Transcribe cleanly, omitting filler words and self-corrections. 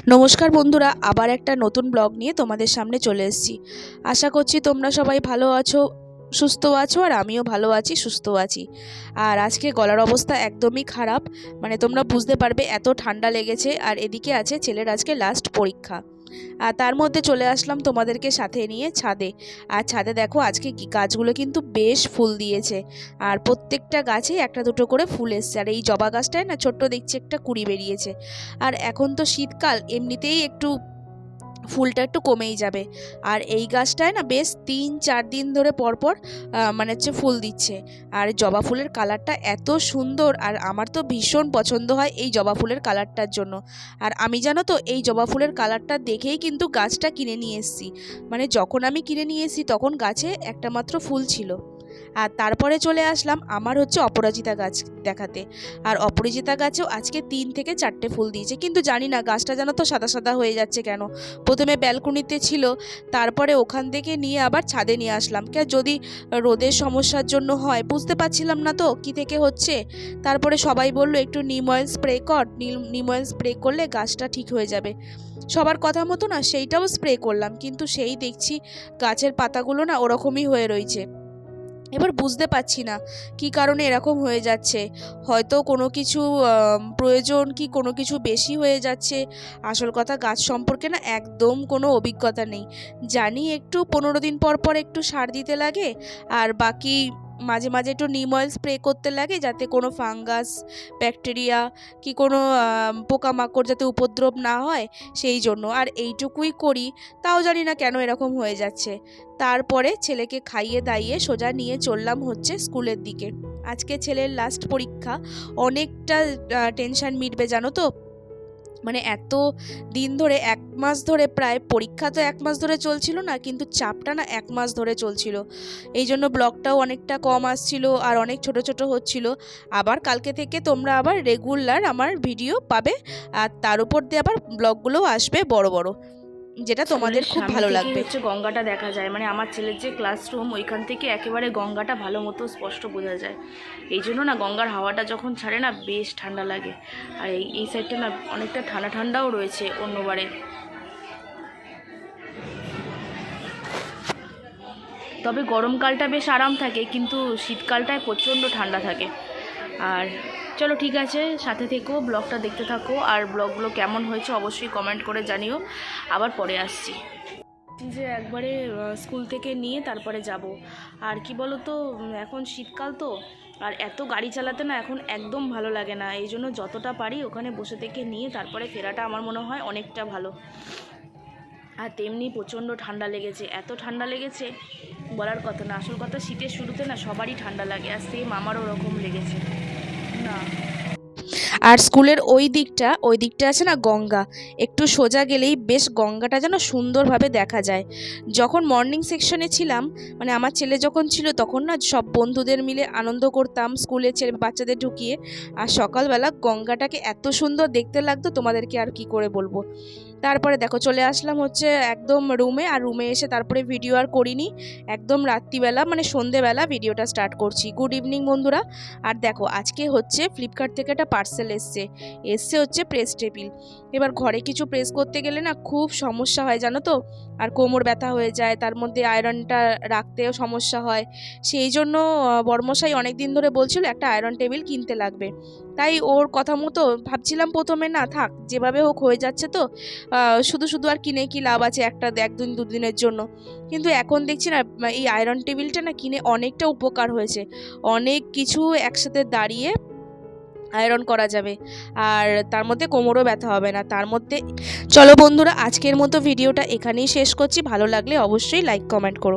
নমস্কার বন্ধুরা, আবার একটা নতুন ব্লগ নিয়ে তোমাদের সামনে চলে এসেছি। আশা করছি তোমরা সবাই ভালো আছো, সুস্থ আছো, আর আমিও ভালো আছি, সুস্থ আছি। আর আজকে গলার অবস্থা একদমই খারাপ, মানে তোমরা বুঝতে পারবে এত ঠান্ডা লেগেছে। আর এদিকে আছে ছেলের আজকে লাস্ট পরীক্ষা। আর তার মধ্যে চলে আসলাম তোমাদেরকে সাথে নিয়ে ছাদে। আর ছাদে দেখো আজকে গাছগুলো কিন্তু বেশ ফুল দিয়েছে, আর প্রত্যেকটা গাছেই একটা দুটো করে ফুল এসছে। আর এই জবা গাছটায় না ছোট্ট দেখছি একটা কুঁড়ি বেরিয়েছে। আর এখন তো শীতকাল, এমনিতেই একটু ফুলটা একটু কমেই যাবে। আর এই গাছটায় না বেশ 3-4 দিন ধরে পরপর মানে হচ্ছে ফুল দিচ্ছে। আর জবা ফুলের কালারটা এত সুন্দর, আর আমার তো ভীষণ পছন্দ হয় এই জবা ফুলের কালারটার জন্য। আর আমি জানো তো এই জবা ফুলের কালারটা দেখেই কিন্তু গাছটা কিনে নিয়ে এসেছি। মানে যখন আমি কিনে নিয়ে এসেছি তখন গাছে একটা মাত্র ফুল ছিল। আর তারপরে চলে আসলাম আমার হচ্ছে অপরাজিতা গাছ দেখাতে। আর অপরাজিতা গাছেও আজকে 3 থেকে 4টে ফুল দিয়েছে, কিন্তু জানি না গাছটা যেন তো সাদা সাদা হয়ে যাচ্ছে কেন। প্রথমে ব্যালকনিতে ছিল, তারপরে ওখান থেকে নিয়ে আবার ছাদে নিয়ে আসলাম। যদি রোদের সমস্যার জন্য হয় বুঝতে পারছিলাম না তো কি থেকে হচ্ছে। তারপরে সবাই বলল একটু নিম অয়েল স্প্রে কর, নিম অয়েল স্প্রে করলে গাছটা ঠিক হয়ে যাবে। সবার কথা মতো না সেইটাও স্প্রে করলাম, কিন্তু সেই দেখছি গাছের পাতাগুলো না ওরকমই হয়ে রয়েছে। এবার বুঝতে পারছি না কী কারণে এরকম হয়ে যাচ্ছে। হয়তো কোনো কিছু প্রয়োজন, কি কোনো কিছু বেশি হয়ে যাচ্ছে। আসল কথা গাছ সম্পর্কে না একদম কোনো অভিজ্ঞতা নেই। জানি একটু 15 দিন পর পর একটু সার দিতে লাগে, আর বাকি মাঝে মাঝে একটু নিম অয়েল স্প্রে করতে লাগে যাতে কোনো ফাঙ্গাস, ব্যাকটেরিয়া কি কোনো পোকামাকড় যাতে উপদ্রব না হয়, সেই জন্য। আর এইটুকুই করি, তাও জানি না কেন এরকম হয়ে যাচ্ছে। তারপরে ছেলেকে খাইয়ে দাইয়ে সোজা নিয়ে চললাম হচ্ছে স্কুলের দিকে। আজকে ছেলের লাস্ট পরীক্ষা, অনেকটা টেনশন মিটবে জানো তো। মানে এত দিন ধরে 1 মাস ধরে, প্রায় পরীক্ষা তো 1 মাস ধরে চলছিল না, কিন্তু চাপটা না 1 মাস ধরে চলছিল। এই জন্য ব্লগটাও অনেকটা কম আসছিল, আর অনেক ছোট ছোট হচ্ছিল। আবার কালকে থেকে তোমরা আবার রেগুলার আমার ভিডিও পাবে, আর তার উপর দিয়ে আবার ব্লগগুলোও আসবে বড় বড়, যেটা তোমাদের খুব ভালো লাগবে। হচ্ছে গঙ্গাটা দেখা যায়, মানে আমার ছেলের যে ক্লাসরুম ওইখান থেকে একেবারে গঙ্গাটা ভালো মতো স্পষ্ট বোঝা যায়। এই জন্য না গঙ্গার হাওয়াটা যখন ছাড়ে না বেশ ঠান্ডা লাগে। আর এই সাইডটা না অনেকটা ঠান্ডা ঠান্ডাও রয়েছে অন্যবারে। তবে গরমকালটা বেশ আরাম থাকে, কিন্তু শীতকালটায় প্রচণ্ড ঠান্ডা থাকে। আর চলো ঠিক আছে, সাথে থেকো, ব্লগটা দেখতে থাকো, আর ব্লগগুলো কেমন হয়েছে অবশ্যই কমেন্ট করে জানিও। আবার পরে আসছি যে একবারে স্কুল থেকে নিয়ে তারপরে যাব। আর কি বলো তো, এখন শীতকাল তো, আর এত গাড়ি চালাতে না এখন একদম ভালো লাগে না। এই জন্য যতটা পারি ওখানে বসে থেকে নিয়ে তারপরে ফেরাটা আমার মনে হয় অনেকটা ভালো। আর তেমনি প্রচণ্ড ঠান্ডা লেগেছে, এত ঠান্ডা লেগেছে বলার কথা না। আসল কথা শীতের শুরুতে না সবারই ঠান্ডা লাগে, আর সেম আমারও ওরকম লেগেছে না। আর স্কুলের ওই দিকটা আছে না গঙ্গা, একটু সোজা গেলেই বেশ গঙ্গাটা যেন সুন্দরভাবে দেখা যায়। যখন মর্নিং সেকশনে ছিলাম, মানে আমার ছেলে যখন ছিল তখন না সব বন্ধুদের মিলে আনন্দ করতাম স্কুলে বাচ্চাদের ঢুকিয়ে। আর সকালবেলা গঙ্গাটাকে এত সুন্দর দেখতে লাগতো, তোমাদেরকে আর কি করে বলবো। তারপরে দেখো চলে আসলাম হচ্ছে একদম রুমে। আর রুমে এসে তারপরে ভিডিও আর করিনি, একদম রাত্রিবেলা মানে সন্ধেবেলা ভিডিওটা স্টার্ট করছি। গুড ইভিনিং বন্ধুরা। আর দেখো আজকে হচ্ছে ফ্লিপকার্ট থেকে একটা পার্সেল এসছে হচ্ছে প্রেস টেবিল। এবার ঘরে কিছু প্রেস করতে গেলে না খুব সমস্যা হয় জানো তো, আর কোমর ব্যথা হয়ে যায়, তার মধ্যে আয়রনটা রাখতেও সমস্যা হয়। সেই জন্য বর্মশাই অনেক দিন ধরে বলছিল একটা আয়রন টেবিল কিনতে লাগবে। তাই ওর কথা মতো ভাবছিলাম প্রথমে না থাক, যেভাবে হোক হয়ে যাচ্ছে তো, শুধু শুধু আর কিনে কি লাভ আছে একটা 1-2 দিনের জন্য। কিন্তু এখন দেখছি না এই আয়রন টেবিলটা না কিনে অনেকটা উপকার হয়েছে। অনেক কিছু একসাথে দাঁড়িয়ে আয়রন করা যাবে, আর তার মধ্যে কোমরও ব্যথা হবে না। তার মধ্যে চলো বন্ধুরা, আজকের মতো ভিডিওটা এখানেই শেষ করছি। ভালো লাগলে অবশ্যই লাইক কমেন্ট করো।